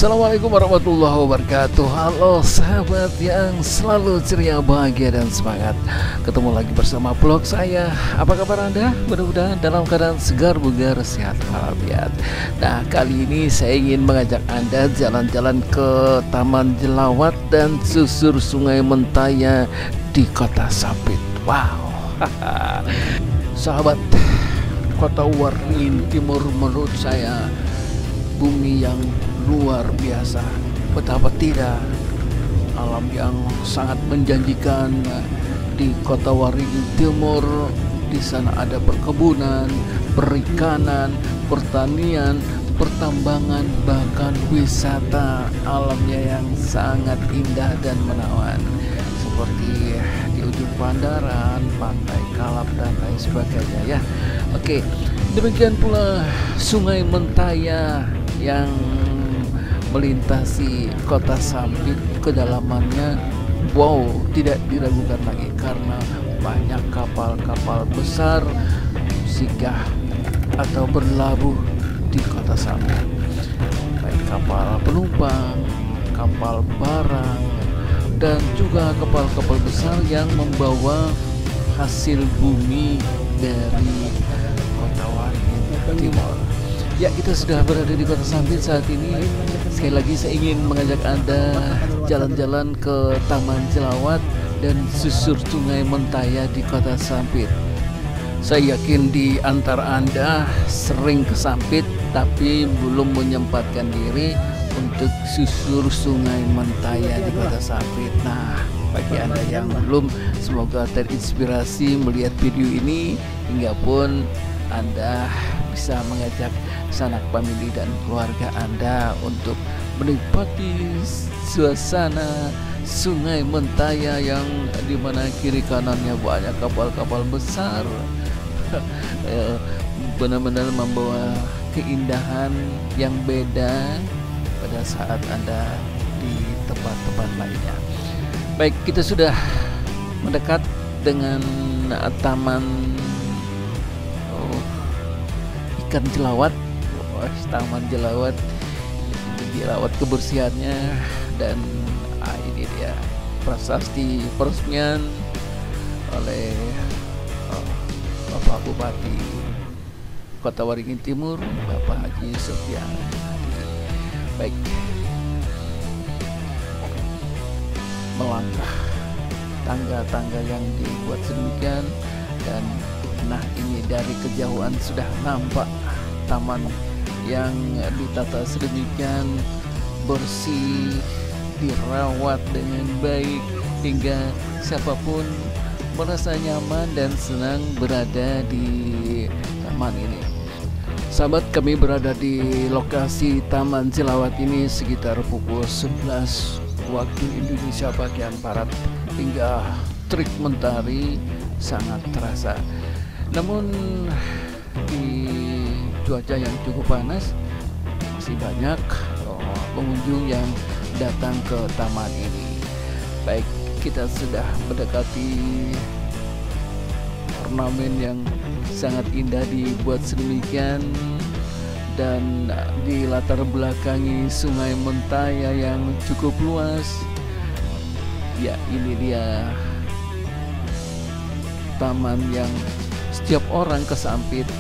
Assalamualaikum warahmatullahi wabarakatuh. Halo sahabat yang selalu ceria, bahagia, dan semangat. Ketemu lagi bersama vlog saya. Apa kabar Anda? Mudah-mudahan dalam keadaan segar, bugar, sehat walafiat. Nah, kali ini saya ingin mengajak Anda jalan-jalan ke Taman Jelawat dan susur Sungai Mentaya di Kota Sampit. Wow. Sahabat, Kota Waringin Timur menurut saya bumi yang luar biasa. Betapa tidak, alam yang sangat menjanjikan di Kota Waringin Timur. Di sana ada perkebunan, perikanan, pertanian, pertambangan, bahkan wisata alamnya yang sangat indah dan menawan, seperti di ujung Pandaran, Pantai Kalap, dan lain sebagainya ya. Oke, demikian pula Sungai Mentaya yang melintasi Kota Sampit. Kedalamannya wow, tidak diragukan lagi karena banyak kapal-kapal besar singgah atau berlabuh di Kota Sampit, baik kapal penumpang, kapal barang, dan juga kapal-kapal besar yang membawa hasil bumi dari Kota Waringin Timur. Ya, kita sudah berada di Kota Sampit saat ini. Sekali lagi saya ingin mengajak Anda jalan-jalan ke Taman Jelawat dan susur Sungai Mentaya di Kota Sampit. Saya yakin di antara Anda sering ke Sampit tapi belum menyempatkan diri untuk susur Sungai Mentaya di Kota Sampit. Nah, bagi Anda yang belum, semoga terinspirasi melihat video ini hingga pun Anda bisa mengajak sanak famili dan keluarga Anda untuk menikmati suasana Sungai Mentaya yang dimana kiri kanannya banyak kapal-kapal besar. Benar-benar membawa keindahan yang beda pada saat Anda di tempat-tempat lainnya. Baik, kita sudah mendekat dengan Taman Ikan Jelawat. Taman Jelawat, dilawat kebersihannya, dan ini dia prasasti peresmian oleh Bapak Bupati Kota Waringin Timur, Bapak Haji Sofian. Baik, melangkah tangga-tangga yang dibuat sedemikian, dan nah ini dari kejauhan sudah nampak taman yang ditata sedemikian bersih, dirawat dengan baik, hingga siapapun merasa nyaman dan senang berada di taman ini. Sahabat, kami berada di lokasi Taman Jelawat ini sekitar pukul 11 waktu Indonesia bagian Barat, hingga terik mentari sangat terasa. Namun di cuaca yang cukup panas, masih banyak pengunjung yang datang ke taman ini. Baik, kita sudah mendekati ornamen yang sangat indah dibuat sedemikian, dan di latar belakangi Sungai Mentaya yang cukup luas. Ya, ini dia taman yang setiap orang ke Sampit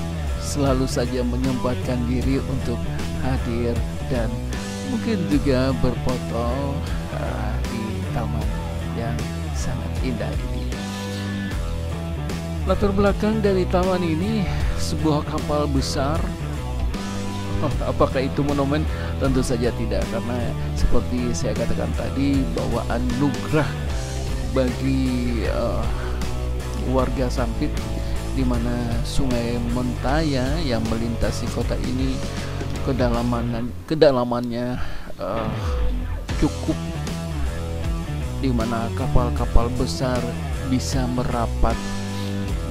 selalu saja menyempatkan diri untuk hadir dan mungkin juga berfoto di taman yang sangat indah ini. Latar belakang dari taman ini sebuah kapal besar. Apakah itu monumen? Tentu saja tidak, karena seperti saya katakan tadi, bahwa anugerah bagi warga Sampit, di mana Sungai Mentaya yang melintasi kota ini kedalamannya cukup, di mana kapal-kapal besar bisa merapat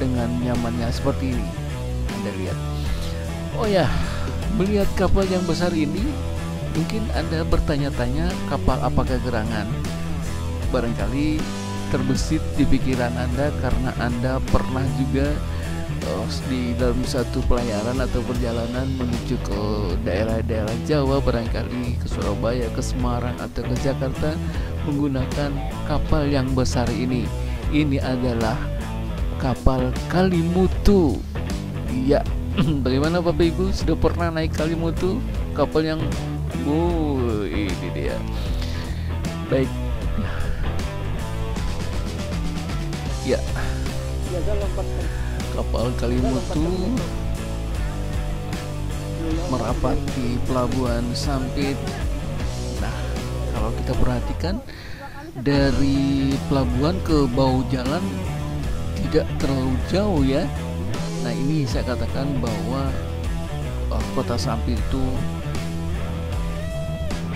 dengan nyamannya seperti ini. Anda lihat. Oh ya, melihat kapal yang besar ini, mungkin Anda bertanya-tanya, kapal apakah gerangan? Barangkali terbesit di pikiran Anda karena Anda pernah juga di dalam satu pelayaran atau perjalanan menuju ke daerah-daerah Jawa, barangkali ke Surabaya, ke Semarang atau ke Jakarta, menggunakan kapal yang besar ini. Ini adalah kapal Kalimutu. Ya, bagaimana Bapak Ibu, sudah pernah naik Kalimutu? Kapal yang ini dia. Baik. Ya, kapal Kalimutu merapat di Pelabuhan Sampit. Nah, kalau kita perhatikan dari pelabuhan ke bahu jalan tidak terlalu jauh ya. Nah, ini saya katakan bahwa Kota Sampit itu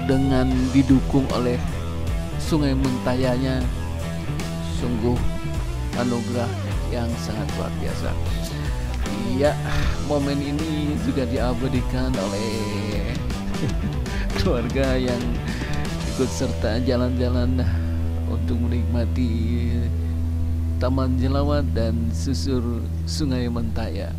dengan didukung oleh Sungai Mentayanya sungguh anugerah yang sangat luar biasa. Iya, momen ini juga diabadikan oleh keluarga yang ikut serta jalan-jalan untuk menikmati Taman Jelawat dan susur Sungai Mentaya.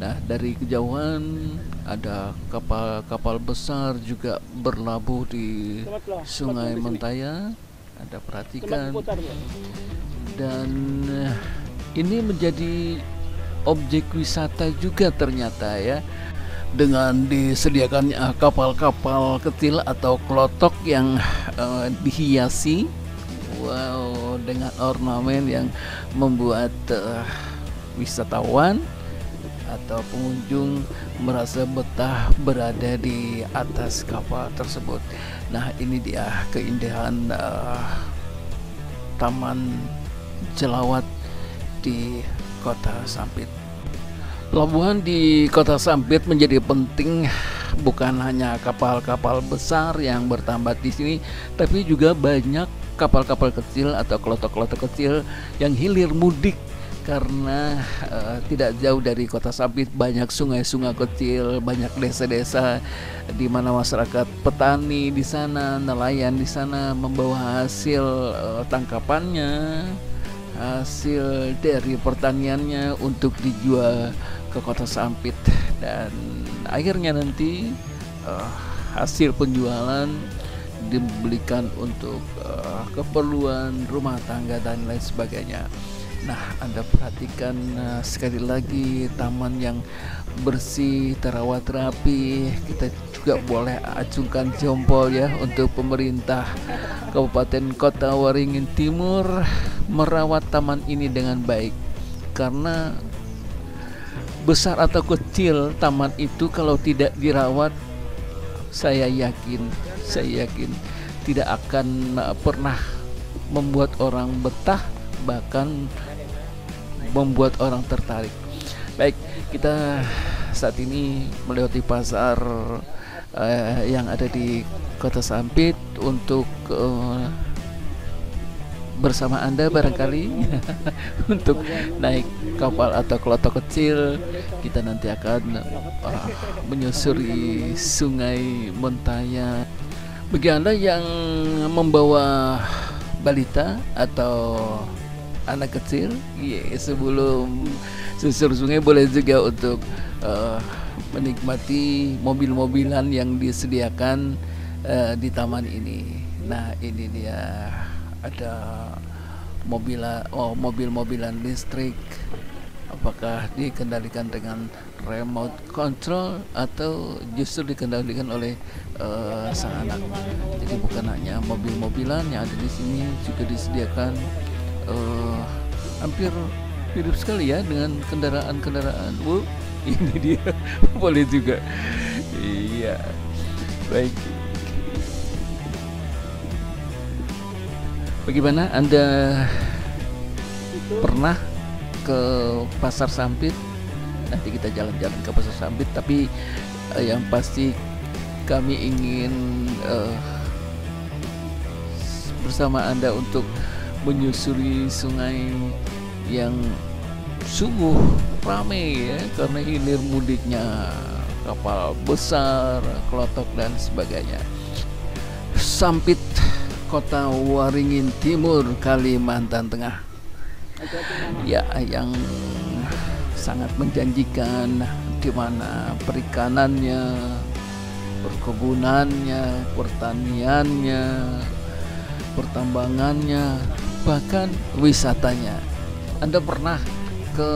Nah, dari kejauhan ada kapal-kapal besar juga berlabuh di Sungai Mentaya. Anda perhatikan. Dan ini menjadi objek wisata juga ternyata ya, dengan disediakannya kapal-kapal kecil atau klotok yang dihiasi dengan ornamen yang membuat wisatawan atau pengunjung merasa betah berada di atas kapal tersebut. Nah, ini dia keindahan Taman Jelawat di Kota Sampit. Pelabuhan di Kota Sampit menjadi penting, bukan hanya kapal-kapal besar yang bertambat di sini, tapi juga banyak kapal-kapal kecil atau klotok-klotok kecil yang hilir mudik. Karena tidak jauh dari Kota Sampit banyak sungai-sungai kecil, banyak desa-desa di mana masyarakat petani di sana, nelayan di sana membawa hasil tangkapannya, hasil dari pertaniannya untuk dijual ke Kota Sampit, dan akhirnya nanti hasil penjualan dibelikan untuk keperluan rumah tangga dan lain sebagainya. Nah, Anda perhatikan sekali lagi taman yang bersih, terawat rapi. Kita juga boleh acungkan jempol ya untuk pemerintah Kabupaten Kota Waringin Timur merawat taman ini dengan baik. Karena besar atau kecil taman itu kalau tidak dirawat, saya yakin tidak akan pernah membuat orang betah, bahkan membuat orang tertarik. Baik, kita saat ini melewati pasar yang ada di Kota Sampit untuk bersama Anda barangkali untuk naik kapal atau klotok kecil. Kita nanti akan menyusuri Sungai Mentaya. Bagi Anda yang membawa balita atau anak kecil, sebelum susur sungai boleh juga untuk menikmati mobil-mobilan yang disediakan di taman ini. Nah, ini dia ada mobil-mobilan listrik. Apakah dikendalikan dengan remote control atau justru dikendalikan oleh sang anak? Jadi bukan hanya mobil-mobilan yang ada di sini, juga disediakan hampir mirip sekali ya dengan kendaraan-kendaraan. Ini dia boleh juga. Iya, baik. Bagaimana, Anda pernah ke Pasar Sampit? Nanti kita jalan-jalan ke Pasar Sampit, tapi yang pasti kami ingin bersama Anda untuk menyusuri sungai yang sungguh ramai ya, karena hilir mudiknya kapal besar, klotok dan sebagainya. Sampit, Kota Waringin Timur, Kalimantan Tengah. Ya, yang sangat menjanjikan, di mana perikanannya, perkebunannya, pertaniannya, pertambangannya, bahkan wisatanya. Anda pernah ke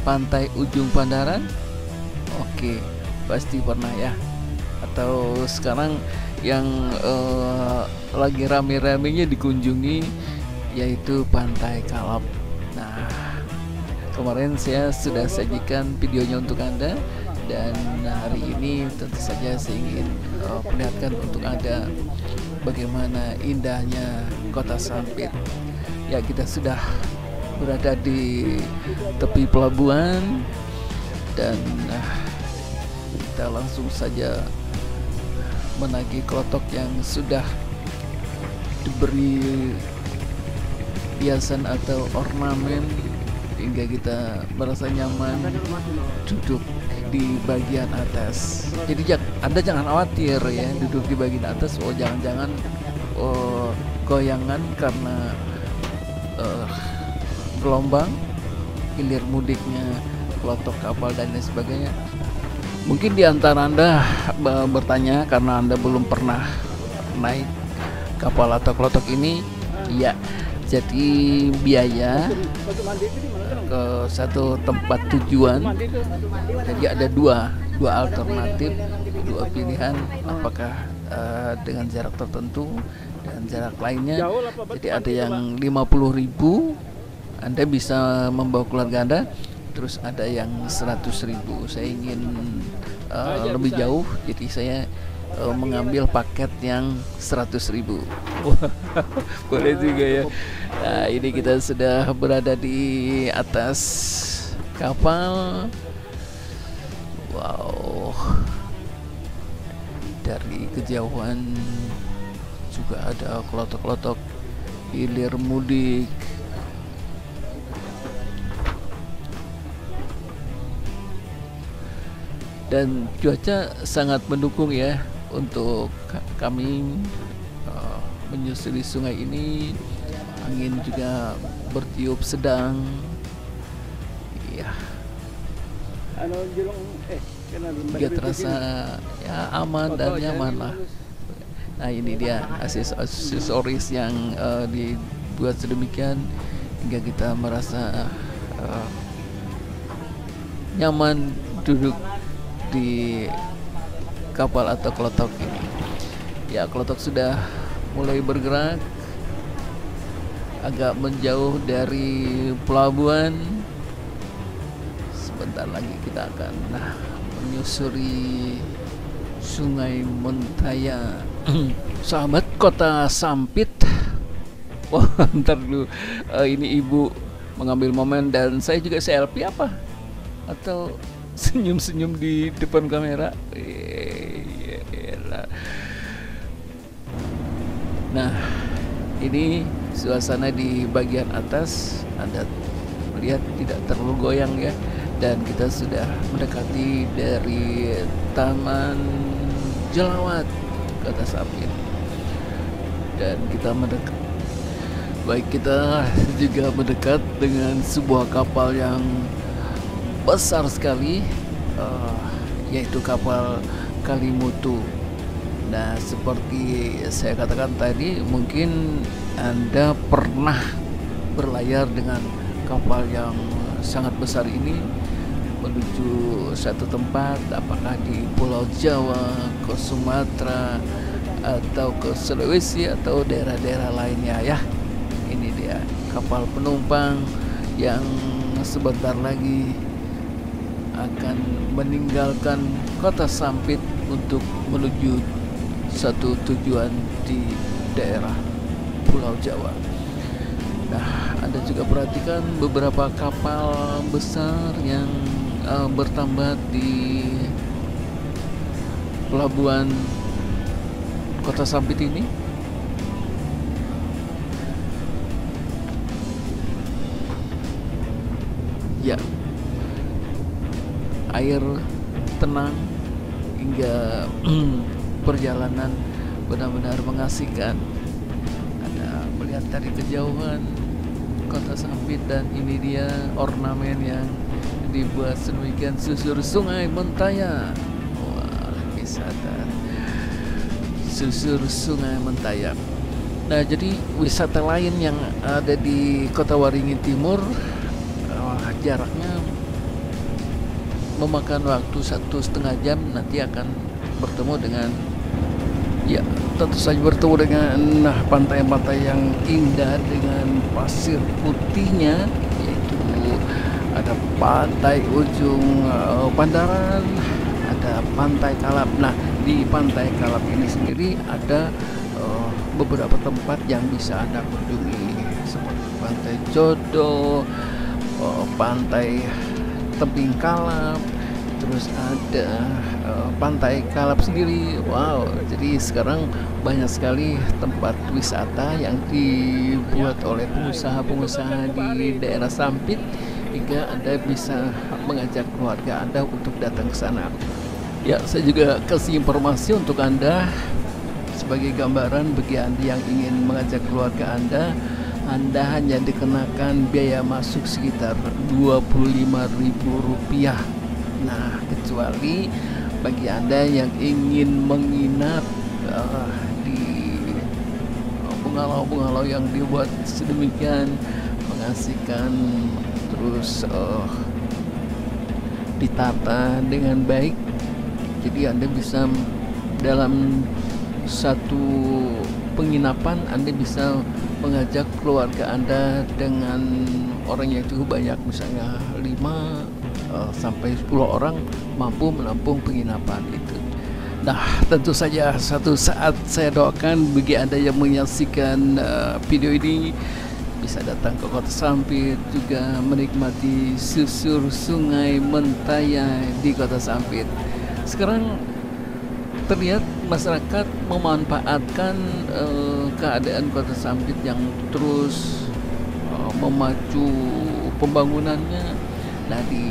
pantai Ujung Pandaran? Oke, pasti pernah ya. Atau sekarang yang lagi rame-ramenya dikunjungi yaitu Pantai Kalap. Nah, kemarin saya sudah sajikan videonya untuk Anda, dan hari ini tentu saja saya ingin perlihatkan untuk Anda bagaimana indahnya Kota Sampit. Ya, kita sudah berada di tepi pelabuhan, dan kita langsung saja menagih klotok yang sudah diberi hiasan atau ornamen hingga kita merasa nyaman duduk di bagian atas. Jadi Anda jangan khawatir ya duduk di bagian atas. Jangan-jangan goyangan karena gelombang, hilir mudiknya klotok kapal dan lain sebagainya. Mungkin di antara Anda bertanya karena Anda belum pernah naik kapal atau klotok ini. Ya, jadi biaya ke satu tempat tujuan. Jadi ada dua alternatif, dua pilihan, apakah dengan jarak tertentu dan jarak lainnya. Jadi ada yang 50.000, Anda bisa membawa keluarga Anda. Terus ada yang 100.000. Saya ingin lebih jauh, jadi saya mengambil paket yang 100.000. Boleh juga ya. Nah, ini kita sudah berada di atas kapal. Wow, dari kejauhan juga ada klotok-klotok hilir mudik. Dan cuaca sangat mendukung ya untuk kami menyusuri sungai ini. Angin juga bertiup sedang. Ya, juga terasa ya aman dan nyaman lah. Nah, ini dia aksesoris yang dibuat sedemikian hingga kita merasa nyaman duduk di kapal atau klotok ini. Ya, klotok sudah mulai bergerak agak menjauh dari pelabuhan. Sebentar lagi kita akan menyusuri Sungai Mentaya. Sahabat Kota Sampit. Wah, ntar dulu, ini ibu mengambil momen dan saya juga selfie apa? Atau senyum-senyum di depan kamera. Nah, ini suasana di bagian atas. Anda melihat tidak terlalu goyang ya. Dan kita sudah mendekati dari Taman Jelawat Kota Sampit. Dan kita mendekat. Baik, kita juga mendekat dengan sebuah kapal yang besar sekali, yaitu kapal Kalimutu. Nah, seperti saya katakan tadi, mungkin Anda pernah berlayar dengan kapal yang sangat besar ini menuju satu tempat, apakah di Pulau Jawa, ke Sumatera, atau ke Sulawesi, atau daerah-daerah lainnya ya. Ini dia kapal penumpang yang sebentar lagi akan meninggalkan Kota Sampit untuk menuju satu tujuan di daerah Pulau Jawa. Nah, Anda juga perhatikan beberapa kapal besar yang bertambat di pelabuhan Kota Sampit ini. Ya, air tenang hingga perjalanan benar-benar mengasihkan. Anda melihat dari kejauhan Kota Sampit, dan ini dia ornamen yang dibuat sedemikian, susur Sungai Mentaya. Wah, wisata susur Sungai Mentaya. Nah, jadi wisata lain yang ada di Kota Waringin Timur jaraknya memakan waktu 1,5 jam, nanti akan bertemu dengan, ya tentu saja bertemu dengan pantai-pantai yang indah dengan pasir putihnya, yaitu ada Pantai Ujung Pandaran, ada Pantai Kalap. Nah, di Pantai Kalap ini sendiri ada beberapa tempat yang bisa Anda kunjungi, seperti Pantai Jodoh, Pantai Tebing Kalap, terus ada Pantai Kalap sendiri. Wow, jadi sekarang banyak sekali tempat wisata yang dibuat oleh pengusaha-pengusaha di daerah Sampit, hingga Anda bisa mengajak keluarga Anda untuk datang ke sana. Ya, saya juga kasih informasi untuk Anda sebagai gambaran bagi Anda yang ingin mengajak keluarga Anda hanya dikenakan biaya masuk sekitar Rp25.000. Nah, kecuali bagi Anda yang ingin menginap di bungalow-bungalow yang dibuat sedemikian mengasihkan, terus ditata dengan baik, jadi Anda bisa dalam satu penginapan Anda bisa mengajak keluarga Anda dengan orang yang cukup banyak, misalnya 5 sampai 10 orang mampu menampung penginapan itu. Nah, tentu saja satu saat saya doakan bagi Anda yang menyaksikan video ini bisa datang ke Kota Sampit, juga menikmati susur Sungai Mentaya di Kota Sampit. Sekarang terlihat masyarakat memanfaatkan keadaan Kota Sampit yang terus memacu pembangunannya. Nah, di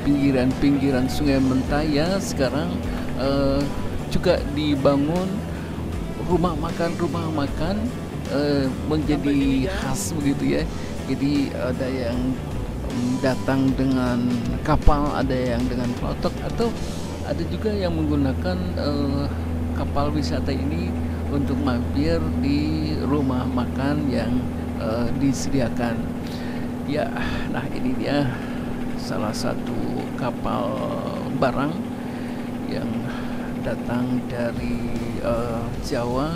pinggiran-pinggiran Sungai Mentaya sekarang juga dibangun rumah makan menjadi khas begitu ya. Jadi ada yang datang dengan kapal, ada yang dengan klotok, atau ada juga yang menggunakan kapal wisata ini untuk mampir di rumah makan yang disediakan. Ya, nah ini dia salah satu kapal barang yang datang dari Jawa.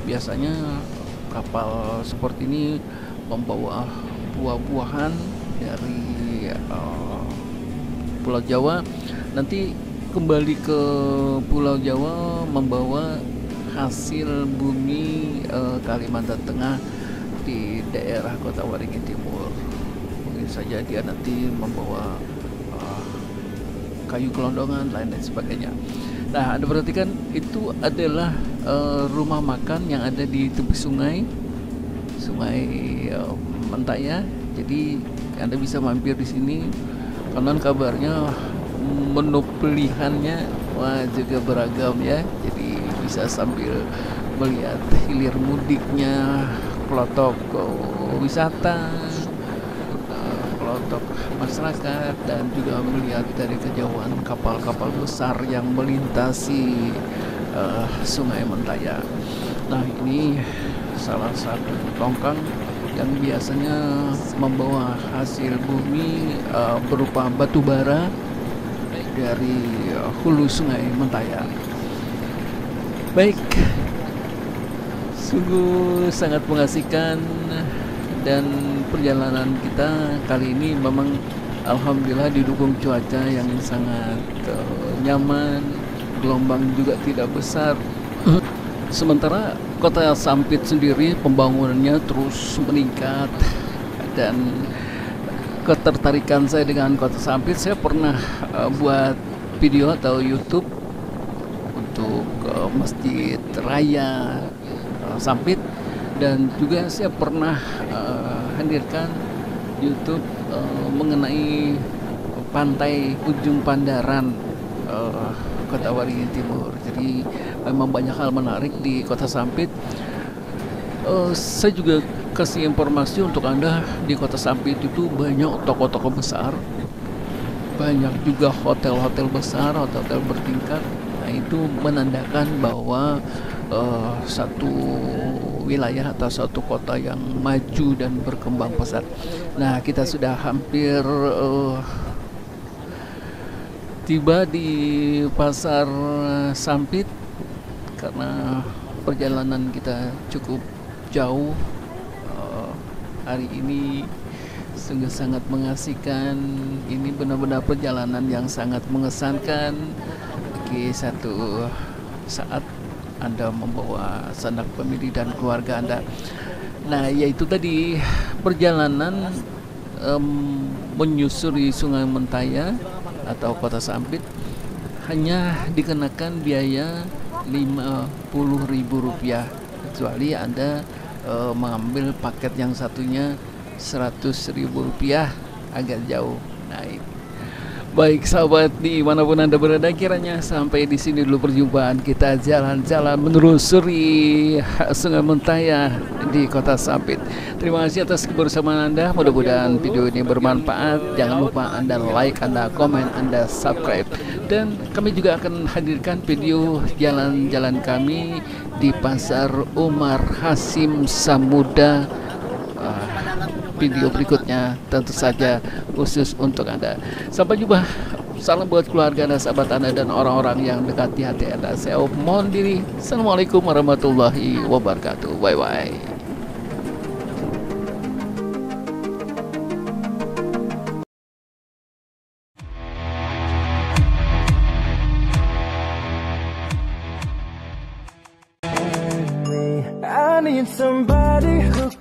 Biasanya kapal seperti ini membawa buah-buahan dari Pulau Jawa, nanti kembali ke Pulau Jawa membawa hasil bumi Kalimantan Tengah di daerah Kota Waringin Timur. Mungkin saja dia nanti membawa kayu gelondongan, lain sebagainya. Nah, Anda perhatikan itu adalah rumah makan yang ada di tepi sungai Mentaya. Jadi Anda bisa mampir di sini. Konon kabarnya menu pilihannya juga beragam ya. Jadi bisa sambil melihat hilir mudiknya, klotok wisata, klotok masyarakat, dan juga melihat dari kejauhan kapal-kapal besar yang melintasi Sungai Mentaya. Nah, ini salah satu tongkang yang biasanya membawa hasil bumi berupa batu bara dari hulu Sungai Mentaya. Baik, sungguh sangat mengasihkan, dan perjalanan kita kali ini memang alhamdulillah didukung cuaca yang sangat nyaman, gelombang juga tidak besar. Sementara Kota Sampit sendiri pembangunannya terus meningkat, dan ketertarikan saya dengan Kota Sampit, saya pernah buat video atau YouTube untuk Masjid Raya Sampit, dan juga saya pernah hadirkan YouTube mengenai Pantai Ujung Pandaran Kota Waringin Timur. Jadi memang banyak hal menarik di Kota Sampit. Saya juga kasih informasi untuk Anda, di Kota Sampit itu banyak toko-toko besar, banyak juga hotel-hotel besar, hotel-hotel bertingkat. Nah, itu menandakan bahwa satu wilayah atau satu kota yang maju dan berkembang pesat. Nah, kita sudah hampir tiba di Pasar Sampit karena perjalanan kita cukup jauh. Hari ini sungguh sangat mengasihkan. Ini benar-benar perjalanan yang sangat mengesankan. Bagi satu saat Anda membawa sanak famili dan keluarga Anda. Nah, yaitu tadi perjalanan menyusuri Sungai Mentaya atau Kota Sampit hanya dikenakan biaya Rp50.000, kecuali Anda mengambil paket yang satunya Rp100.000, agak jauh naik. Baik sahabat, dimanapun Anda berada, kiranya sampai di sini dulu perjumpaan kita jalan-jalan menelusuri Sungai Mentaya di Kota Sampit. Terima kasih atas kebersamaan Anda. Mudah-mudahan video ini bermanfaat. Jangan lupa Anda like, Anda komen, Anda subscribe. Dan kami juga akan hadirkan video jalan-jalan kami di Pasar Umar Hasim Samuda. Video berikutnya tentu saja khusus untuk Anda. Sampai jumpa. Salam buat keluarga Anda, sahabat Anda, dan orang-orang yang dekat di hati Anda. Saya mohon diri. Assalamualaikum warahmatullahi wabarakatuh. Bye bye. I need somebody who